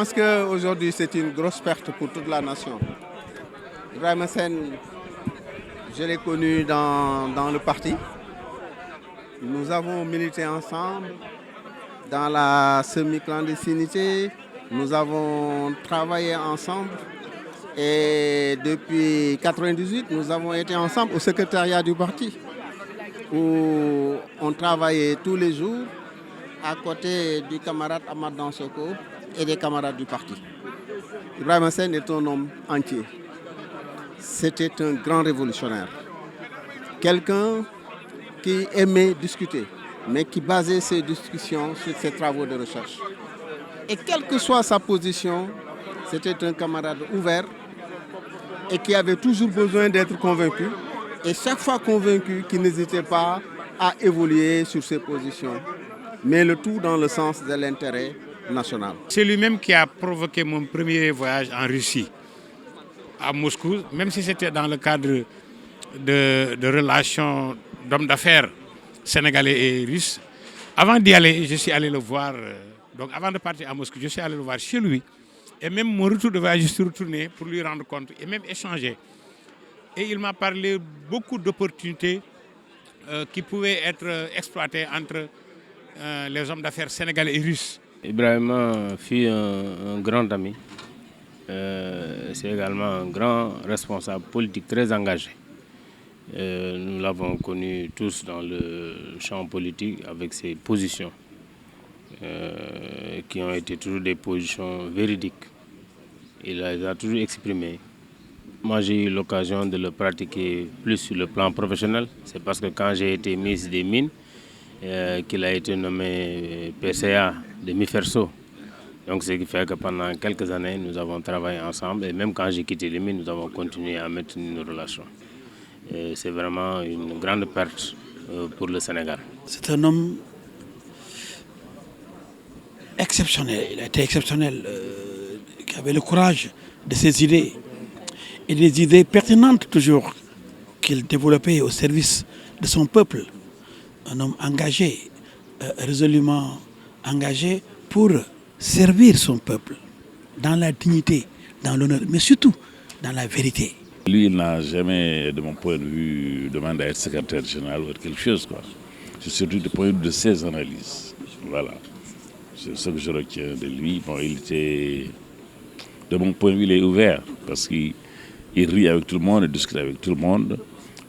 pense qu'aujourd'hui, c'est une grosse perte pour toute la nation. Ibrahima Sène, je l'ai connu dans le parti. Nous avons milité ensemble dans la semi-clandestinité. Nous avons travaillé ensemble. Et depuis 1998, nous avons été ensemble au secrétariat du parti, où on travaillait tous les jours à côté du camarade Ahmad Dansoko et des camarades du parti. Ibrahima Sène est un homme entier. C'était un grand révolutionnaire. Quelqu'un qui aimait discuter, mais qui basait ses discussions sur ses travaux de recherche. Et quelle que soit sa position, c'était un camarade ouvert et qui avait toujours besoin d'être convaincu. Et chaque fois convaincu, qui n'hésitait pas à évoluer sur ses positions, mais le tout dans le sens de l'intérêt national. C'est lui-même qui a provoqué mon premier voyage en Russie, à Moscou, même si c'était dans le cadre de relations d'hommes d'affaires sénégalais et russes. Avant d'y aller, je suis allé le voir, donc avant de partir à Moscou, je suis allé le voir chez lui. Et même mon retour de voyage, je suis retourné pour lui rendre compte et même échanger. Et il m'a parlé beaucoup d'opportunités qui pouvaient être exploitées entre les hommes d'affaires sénégalais et russes. Ibrahima fut un grand ami. C'est également un grand responsable politique très engagé. Nous l'avons connu tous dans le champ politique avec ses positions qui ont été toujours des positions véridiques. Il les a toujours exprimées. Moi, j'ai eu l'occasion de le pratiquer plus sur le plan professionnel. C'est parce que quand j'ai été ministre des Mines, qu'il a été nommé PCA de Miferso. Donc, ce qui fait que pendant quelques années, nous avons travaillé ensemble. Et même quand j'ai quitté les mines, nous avons continué à maintenir nos relations. Et c'est vraiment une grande perte pour le Sénégal. C'est un homme exceptionnel. Il a été exceptionnel, qui avait le courage de ses idées. Et des idées pertinentes toujours qu'il développait au service de son peuple. Un homme engagé, résolument engagé pour servir son peuple dans la dignité, dans l'honneur, mais surtout dans la vérité. Lui, il n'a jamais, de mon point de vue, demandé à être secrétaire général ou quelque chose, quoi. C'est surtout du point de vue de ses analyses. Voilà. C'est ce que je retiens de lui. Bon, il était, de mon point de vue, il est ouvert parce qu'il rit avec tout le monde, il discute avec tout le monde.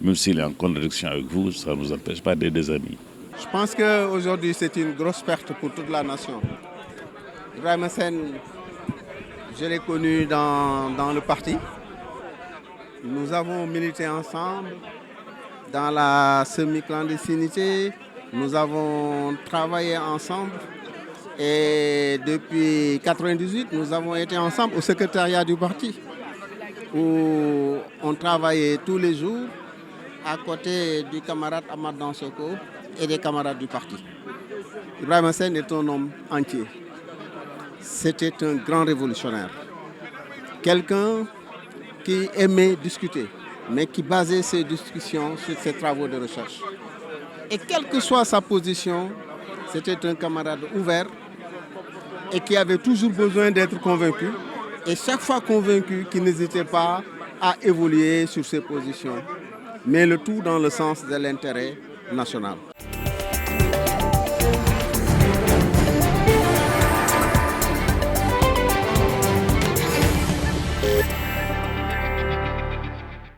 Même s'il est en contradiction avec vous, ça ne nous empêche pas d'être des amis. Je pense qu'aujourd'hui, c'est une grosse perte pour toute la nation. Ibrahima Sène, je l'ai connu dans le parti. Nous avons milité ensemble dans la semi-clandestinité. Nous avons travaillé ensemble. Et depuis 1998, nous avons été ensemble au secrétariat du parti, où on travaillait tous les jours à côté du camarade Ahmad Dansoko et des camarades du parti. Ibrahima Sène est un homme entier. C'était un grand révolutionnaire. Quelqu'un qui aimait discuter, mais qui basait ses discussions sur ses travaux de recherche. Et quelle que soit sa position, c'était un camarade ouvert et qui avait toujours besoin d'être convaincu. Et chaque fois convaincu, qui n'hésitait pas à évoluer sur ses positions, mais le tout dans le sens de l'intérêt national.